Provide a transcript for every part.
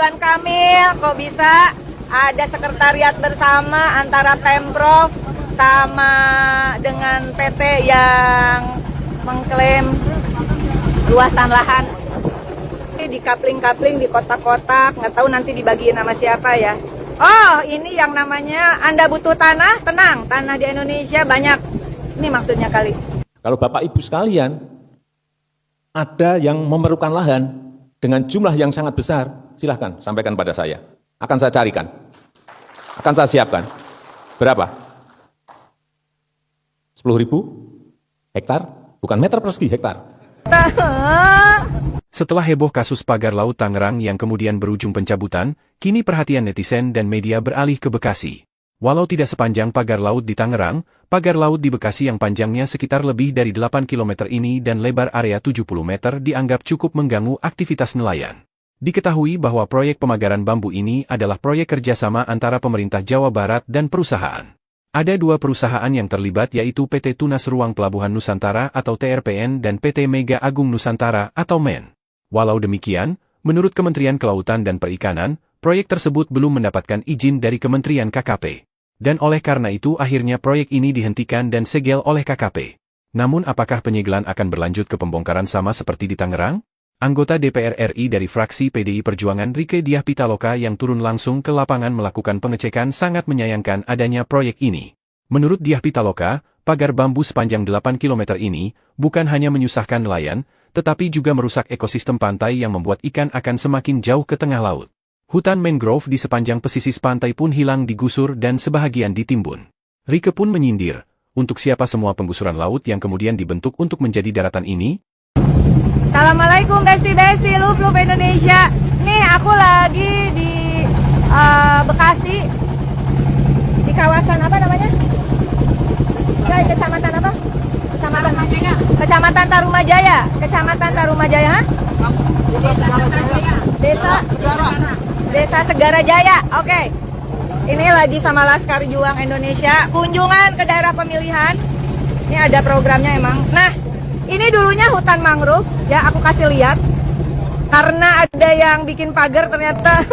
Ridwan Kamil, kok bisa ada sekretariat bersama antara Pemprov sama dengan PT yang mengklaim luasan lahan. Di kapling-kapling, di kotak-kotak, nggak tahu nanti dibagiin sama siapa ya. Oh, ini yang namanya Anda butuh tanah, tenang, tanah di Indonesia banyak. Ini maksudnya kali. Kalau Bapak Ibu sekalian, ada yang memerlukan lahan dengan jumlah yang sangat besar, silahkan sampaikan pada saya. Akan saya carikan, akan saya siapkan. Berapa? 10.000 hektar? Bukan meter persegi, hektar. Setelah heboh kasus pagar laut Tangerang yang kemudian berujung pencabutan, kini perhatian netizen dan media beralih ke Bekasi. Walau tidak sepanjang pagar laut di Tangerang, pagar laut di Bekasi yang panjangnya sekitar lebih dari 8 km ini dan lebar area 70 meter dianggap cukup mengganggu aktivitas nelayan. Diketahui bahwa proyek pemagaran bambu ini adalah proyek kerjasama antara pemerintah Jawa Barat dan perusahaan. Ada dua perusahaan yang terlibat yaitu PT Tunas Ruang Pelabuhan Nusantara atau TRPN dan PT Mega Agung Nusantara atau MEN. Walau demikian, menurut Kementerian Kelautan dan Perikanan, proyek tersebut belum mendapatkan izin dari Kementerian KKP. Dan oleh karena itu akhirnya proyek ini dihentikan dan segel oleh KKP. Namun apakah penyegelan akan berlanjut ke pembongkaran sama seperti di Tangerang? Anggota DPR RI dari fraksi PDI Perjuangan Rieke Diah Pitaloka yang turun langsung ke lapangan melakukan pengecekan sangat menyayangkan adanya proyek ini. Menurut Diah Pitaloka, pagar bambu sepanjang 8 km ini bukan hanya menyusahkan nelayan, tetapi juga merusak ekosistem pantai yang membuat ikan akan semakin jauh ke tengah laut. Hutan mangrove di sepanjang pesisir pantai pun hilang digusur dan sebahagian ditimbun. Rieke pun menyindir, untuk siapa semua penggusuran laut yang kemudian dibentuk untuk menjadi daratan ini? Assalamualaikum besti-besti, Lup Indonesia. Nih aku lagi di Bekasi, di kawasan apa namanya? Kecamatan apa? Kecamatan Tarumajaya. Kecamatan Tarumajaya, Desa Segara Jaya. Oke. Ini lagi sama Laskar Juang Indonesia kunjungan ke daerah pemilihan. Ini ada programnya emang. Nah, ini dulunya hutan mangrove, ya aku kasih lihat. Karena ada yang bikin pagar ternyata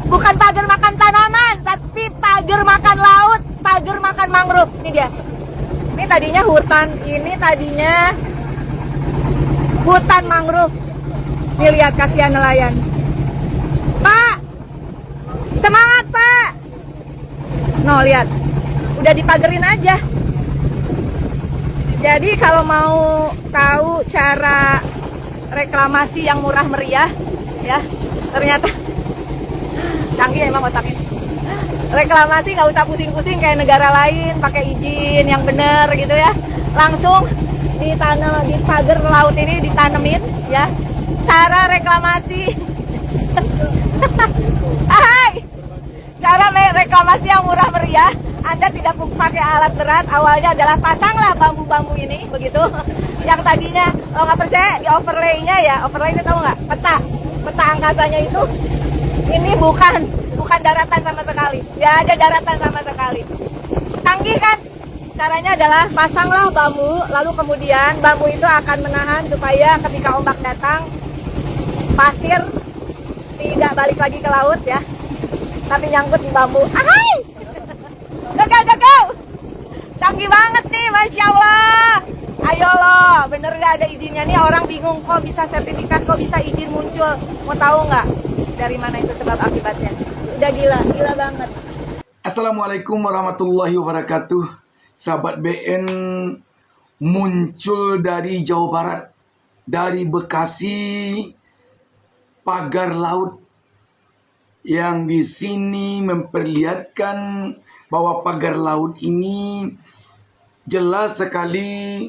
bukan pagar makan tanaman, tapi pagar makan laut, pagar makan mangrove. Ini dia. Ini tadinya hutan mangrove. Nih lihat, kasihan nelayan. Pak, semangat Pak. No, lihat, udah dipagerin aja. Jadi kalau mau tahu cara reklamasi yang murah meriah, ya ternyata canggih emang otaknya. Reklamasi nggak usah pusing-pusing kayak negara lain, pakai izin yang bener gitu ya. Langsung ditanam, di pagar laut ini ditanemin ya. Cara reklamasi, hai, cara reklamasi yang murah meriah. Anda tidak pakai alat berat, awalnya adalah pasanglah bambu-bambu ini, begitu. Yang tadinya, kalau nggak percaya, di overlay-nya ya, overlay ini tahu nggak? Peta angkasanya itu, ini bukan daratan sama sekali. Tidak ada daratan sama sekali. Canggih kan? Caranya adalah pasanglah bambu, lalu kemudian bambu itu akan menahan supaya ketika ombak datang, pasir tidak balik lagi ke laut ya, tapi nyangkut di bambu. Ahai! Gagal! Canggih banget nih, Masya Allah. Ayo loh, bener gak ada izinnya nih? Orang bingung kok bisa sertifikat, kok bisa izin muncul. Mau tahu nggak dari mana itu sebab akibatnya? Udah gila banget. Assalamualaikum warahmatullahi wabarakatuh. Sahabat BN, muncul dari Jawa Barat, dari Bekasi, pagar laut yang di sini memperlihatkan bahwa pagar laut ini jelas sekali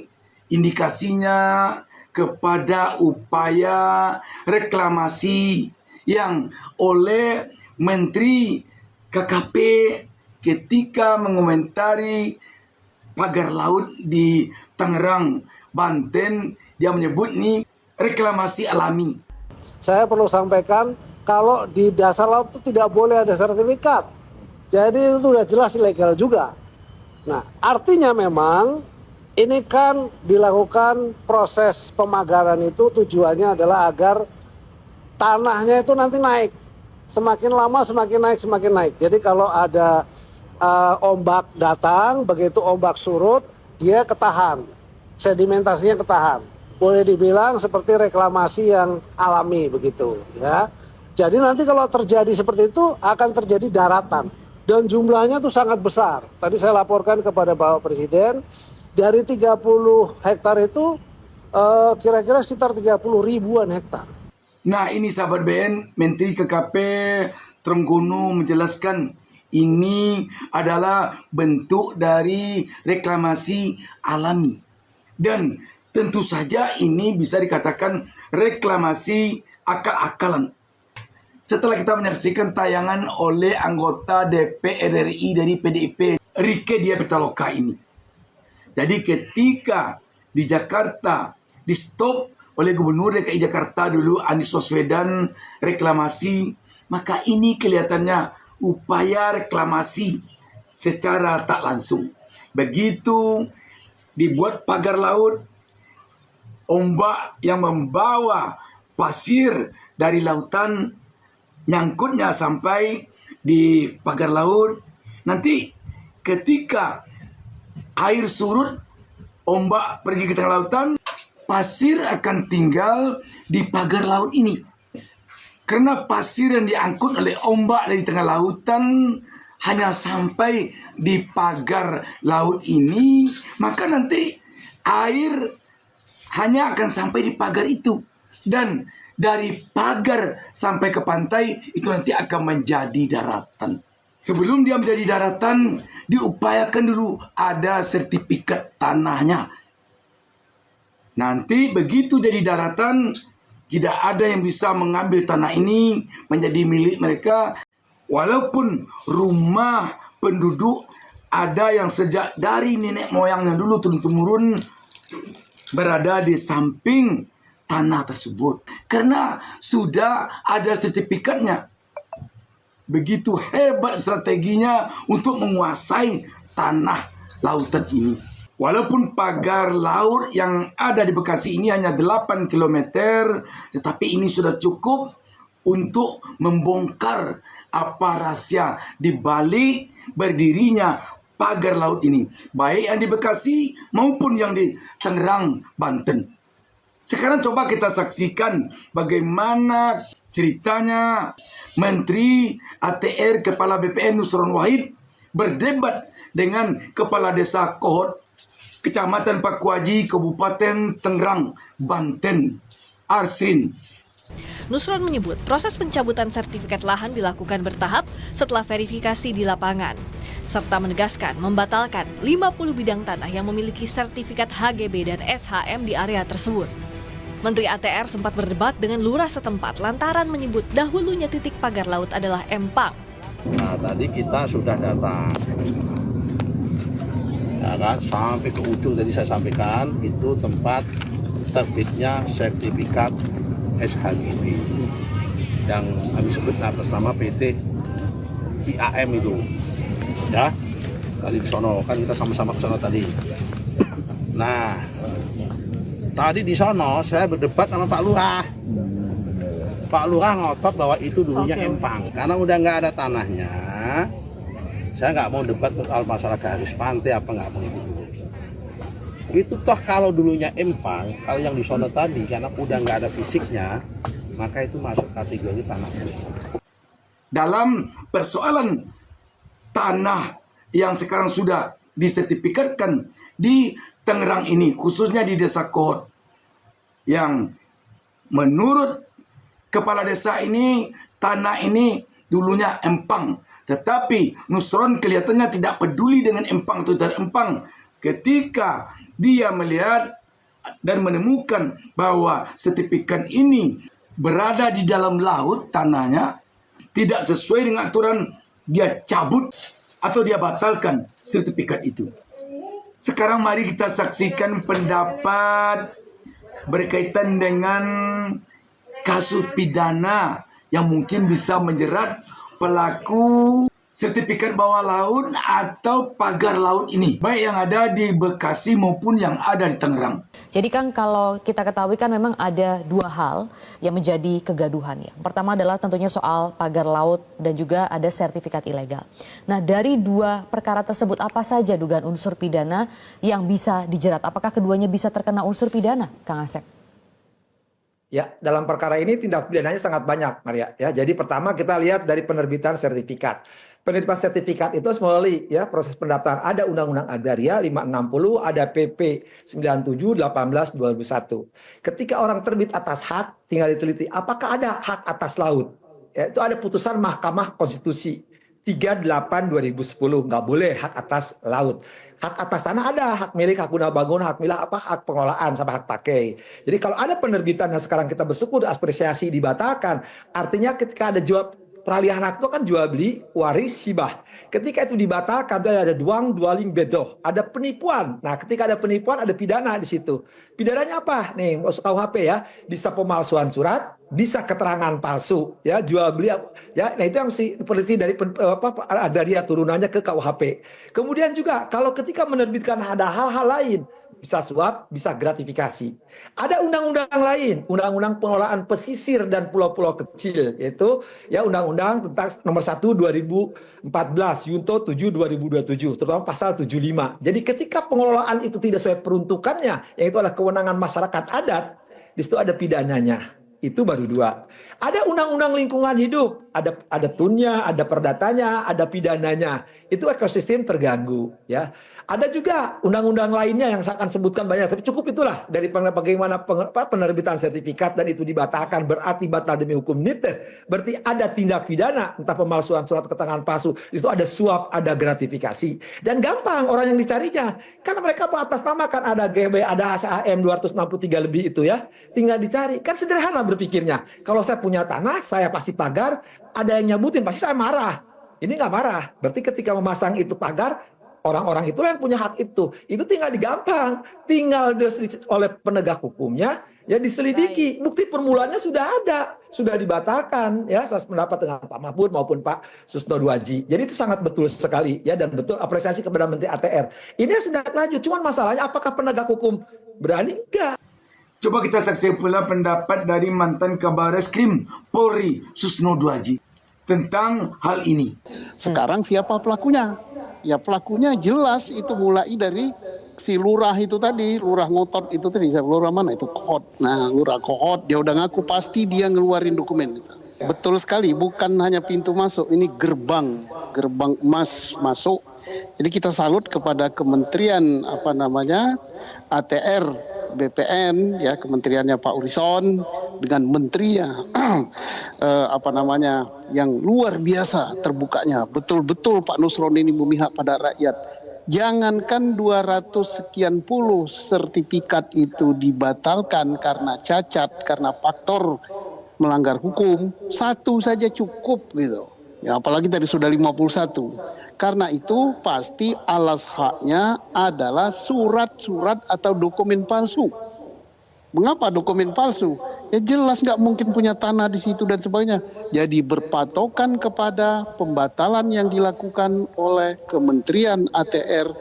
indikasinya kepada upaya reklamasi yang oleh Menteri KKP ketika mengomentari pagar laut di Tangerang, Banten. Dia menyebut ini reklamasi alami. Saya perlu sampaikan kalau di dasar laut itu tidak boleh ada sertifikat. Jadi itu sudah jelas ilegal juga. Nah, artinya memang ini kan dilakukan proses pemagaran itu tujuannya adalah agar tanahnya itu nanti naik. Semakin lama semakin naik, semakin naik. Jadi kalau ada ombak datang, begitu ombak surut, dia ketahan. Sedimentasinya ketahan. Boleh dibilang seperti reklamasi yang alami begitu, ya. Jadi nanti kalau terjadi seperti itu akan terjadi daratan dan jumlahnya tuh sangat besar. Tadi saya laporkan kepada Bapak Presiden dari 30 hektar itu kira-kira sekitar 30 ribuan hektar. Nah ini sahabat BN, Menteri KKP Trenggono menjelaskan ini adalah bentuk dari reklamasi alami. Dan tentu saja ini bisa dikatakan reklamasi akal-akalan. Setelah kita menyaksikan tayangan oleh anggota DPR RI dari PDIP, Rieke Diah Pitaloka ini. Jadi ketika di Jakarta di stop oleh Gubernur DKI Jakarta dulu Anies Baswedan reklamasi, maka ini kelihatannya upaya reklamasi secara tak langsung. Begitu dibuat pagar laut, ombak yang membawa pasir dari lautan nyangkutnya sampai di pagar laut. Nanti ketika air surut, ombak pergi ke tengah lautan, pasir akan tinggal di pagar laut ini. Karena pasir yang diangkut oleh ombak dari tengah lautan hanya sampai di pagar laut ini, maka nanti air hanya akan sampai di pagar itu. Dan dari pagar sampai ke pantai itu nanti akan menjadi daratan. Sebelum dia menjadi daratan, diupayakan dulu ada sertifikat tanahnya. Nanti begitu jadi daratan, tidak ada yang bisa mengambil tanah ini menjadi milik mereka. Walaupun rumah penduduk ada yang sejak dari nenek moyangnya dulu turun-temurun berada di samping tanah tersebut. Karena sudah ada sertifikatnya. Begitu hebat strateginya untuk menguasai tanah lautan ini. Walaupun pagar laut yang ada di Bekasi ini hanya 8 km, tetapi ini sudah cukup untuk membongkar apa rahasia di balik berdirinya pagar laut ini. Baik yang di Bekasi maupun yang di Tangerang, Banten. Sekarang coba kita saksikan bagaimana ceritanya Menteri ATR Kepala BPN Nusron Wahid berdebat dengan Kepala Desa Kohot, Kecamatan Pakuaji, Kabupaten Tangerang, Banten, Arsrin. Nusron menyebut proses pencabutan sertifikat lahan dilakukan bertahap setelah verifikasi di lapangan, serta menegaskan membatalkan 50 bidang tanah yang memiliki sertifikat HGB dan SHM di area tersebut. Menteri ATR sempat berdebat dengan lurah setempat lantaran menyebut dahulunya titik pagar laut adalah empang. Nah, tadi kita sudah datang, ya kan, sampai ke ujung tadi saya sampaikan itu tempat terbitnya sertifikat SHGB yang kami sebut atas nama PT IAM itu, ya. Tadi di sono kan kita sama-sama ke sono tadi. Nah, tadi di sono saya berdebat sama Pak Lurah. Pak Lurah ngotot bahwa itu dulunya empang. Karena udah nggak ada tanahnya, saya nggak mau debat soal masalah garis pantai apa nggak mau itu dulu. Itu toh kalau dulunya empang, kalau yang di sono tadi karena udah nggak ada fisiknya, maka itu masuk kategori tanah empang. Dalam persoalan tanah yang sekarang sudah disertifikatkan di Tangerang ini, khususnya di Desa Kohot, yang menurut kepala desa ini, tanah ini dulunya empang. Tetapi Nusron kelihatannya tidak peduli dengan empang atau tidak empang. Ketika dia melihat dan menemukan bahwa sertifikat ini berada di dalam laut tanahnya, tidak sesuai dengan aturan, dia cabut atau dia batalkan sertifikat itu. Sekarang mari kita saksikan pendapat berkaitan dengan kasus pidana yang mungkin bisa menjerat pelaku sertifikat bawah laut atau pagar laut ini, baik yang ada di Bekasi maupun yang ada di Tangerang. Jadi kan kalau kita ketahui kan memang ada dua hal yang menjadi kegaduhan ya. Pertama adalah tentunya soal pagar laut dan juga ada sertifikat ilegal. Nah dari dua perkara tersebut apa saja dugaan unsur pidana yang bisa dijerat? Apakah keduanya bisa terkena unsur pidana, Kang Asep? Ya, dalam perkara ini tindak pidananya sangat banyak, Maria. Ya, jadi pertama kita lihat dari penerbitan sertifikat. Penerbitan sertifikat itu melalui ya proses pendaftaran. Ada Undang-Undang Agraria 560, ada PP 97/18/2001. Ketika orang terbit atas hak, tinggal diteliti apakah ada hak atas laut. Ya, itu ada putusan Mahkamah Konstitusi 38/2010, nggak boleh hak atas laut. Hak atas tanah ada, hak milik, hak guna bangun, hak milik apa, hak pengelolaan sama hak pakai. Jadi kalau ada penerbitan yang sekarang kita bersyukur apresiasi dibatalkan, artinya ketika ada jual peralihan hak itu kan jual beli, waris, hibah. Ketika itu dibatalkan, ada duang, dualing, bedoh, ada penipuan. Nah, ketika ada penipuan ada pidana di situ. Pidananya apa? Nih, masuk KUHP ya, bisa pemalsuan surat, bisa keterangan palsu, ya jual beli, ya. Nah itu yang seperti dari Agraria turunannya ke KUHP. Kemudian juga kalau ketika menerbitkan ada hal-hal lain, bisa suap, bisa gratifikasi. Ada undang-undang lain, Undang-Undang Pengelolaan Pesisir dan Pulau-Pulau Kecil, yaitu ya Undang-Undang tentang nomor 1 2014, Yunto 7 2027, terutama pasal 75. Jadi ketika pengelolaan itu tidak sesuai peruntukannya, yaitu adalah kewenangan masyarakat adat, di situ ada pidananya. Itu baru dua. Ada undang-undang lingkungan hidup, ada tunnya, ada perdatanya, ada pidananya. Itu ekosistem terganggu, ya. Ada juga undang-undang lainnya yang saya akan sebutkan banyak, tapi cukup itulah dari bagaimana penerbitan sertifikat dan itu dibatalkan berarti batal demi hukum nite. Berarti ada tindak pidana, entah pemalsuan surat keterangan palsu, di situ ada suap, ada gratifikasi. Dan gampang orang yang dicarinya. Karena mereka atas nama kan ada GB, ada HAM 263 lebih itu ya. Tinggal dicari. Kan sederhana berpikirnya. Kalau saya punya tanah, saya pasti pagar, ada yang nyabutin, pasti saya marah. Ini nggak marah. Berarti ketika memasang itu pagar, orang-orang itulah yang punya hak itu. Itu tinggal digampang. Tinggal oleh penegak hukumnya, ya diselidiki. Bukti permulaannya sudah ada. Sudah dibatalkan. Ya, saya sependapat dengan Pak Mahfud maupun Pak Susno Duaji. Jadi itu sangat betul sekali. Ya, dan betul apresiasi kepada Menteri ATR. Ini sudah lanjut. Cuman masalahnya apakah penegak hukum berani? Enggak. Coba kita saksikan pula pendapat dari mantan Kabareskrim Polri Susno Duaji tentang hal ini. Sekarang siapa pelakunya? Ya pelakunya jelas itu mulai dari si lurah itu tadi, lurah ngotot itu tadi, lurah mana itu Koot. Nah, lurah Koot dia udah ngaku pasti dia ngeluarin dokumen itu. Betul sekali, bukan hanya pintu masuk, ini gerbang emas masuk. Jadi kita salut kepada Kementerian ATR BPN ya, kementeriannya Pak Urison dengan menterinya yang luar biasa terbukanya. Betul-betul Pak Nusron ini memihak pada rakyat. Jangankan 200 sekian puluh sertifikat itu dibatalkan karena cacat, karena faktor melanggar hukum, satu saja cukup gitu. Ya, apalagi tadi sudah 51. Karena itu pasti alas haknya adalah surat-surat atau dokumen palsu. Mengapa dokumen palsu? Ya jelas nggak mungkin punya tanah di situ dan sebagainya. Jadi berpatokan kepada pembatalan yang dilakukan oleh Kementerian ATR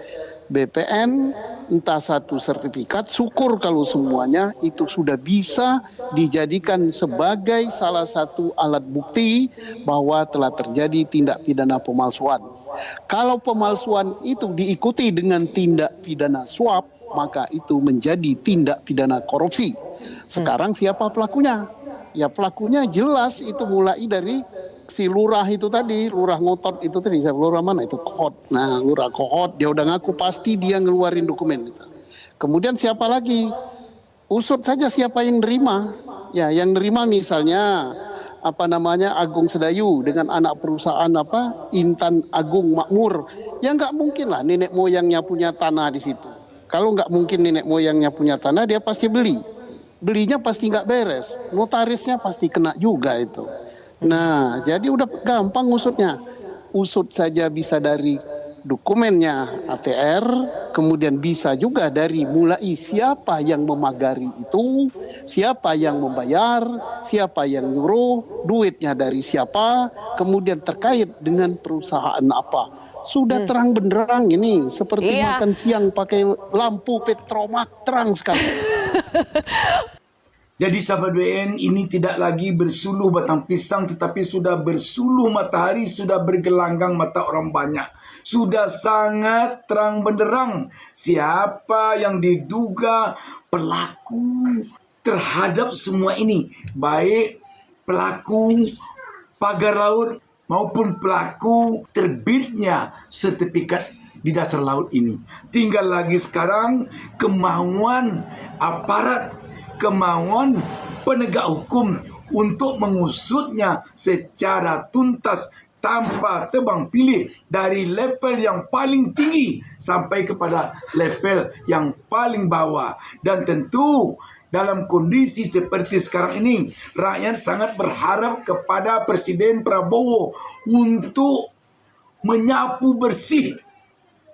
BPN, entah satu sertifikat, syukur kalau semuanya itu sudah bisa dijadikan sebagai salah satu alat bukti bahwa telah terjadi tindak pidana pemalsuan. Kalau pemalsuan itu diikuti dengan tindak pidana suap, maka itu menjadi tindak pidana korupsi. Sekarang siapa pelakunya? Ya pelakunya jelas itu mulai dari si lurah itu tadi, lurah ngotot itu tadi, lurah mana itu Koot. Nah, lurah Koot dia udah ngaku pasti dia ngeluarin dokumen itu. Kemudian siapa lagi? Usut saja siapa yang nerima. Ya, yang nerima misalnya Agung Sedayu dengan anak perusahaan Intan Agung Makmur. Ya nggak mungkin lah nenek moyangnya punya tanah di situ. Kalau nggak mungkin nenek moyangnya punya tanah, dia pasti beli. Belinya pasti nggak beres. Notarisnya pasti kena juga itu. Nah, jadi udah gampang usutnya. Usut saja bisa dari dokumennya ATR, kemudian bisa juga dari mulai siapa yang memagari itu, siapa yang membayar, siapa yang nyuruh, duitnya dari siapa, kemudian terkait dengan perusahaan apa. Sudah terang benderang ini, seperti makan siang pakai lampu petromak, terang sekali. Jadi sahabat BN, ini tidak lagi bersuluh batang pisang, tetapi sudah bersuluh matahari, sudah bergelanggang mata orang banyak. Sudah sangat terang benderang siapa yang diduga pelaku terhadap semua ini. Baik pelaku pagar laut maupun pelaku terbitnya sertifikat di dasar laut ini. Tinggal lagi sekarang kemauan aparat, kemauan penegak hukum untuk mengusutnya secara tuntas tanpa tebang pilih dari level yang paling tinggi sampai kepada level yang paling bawah. Dan tentu dalam kondisi seperti sekarang ini, rakyat sangat berharap kepada Presiden Prabowo untuk menyapu bersih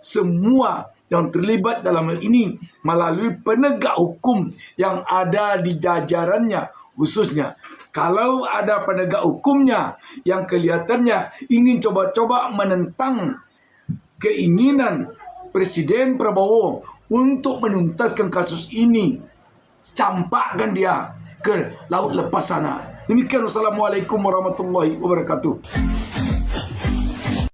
semua yang terlibat dalam hal ini melalui penegak hukum yang ada di jajarannya. Khususnya kalau ada penegak hukumnya yang kelihatannya ingin coba-coba menentang keinginan Presiden Prabowo untuk menuntaskan kasus ini, campakkan dia ke laut lepas sana. Demikian, wassalamualaikum warahmatullahi wabarakatuh.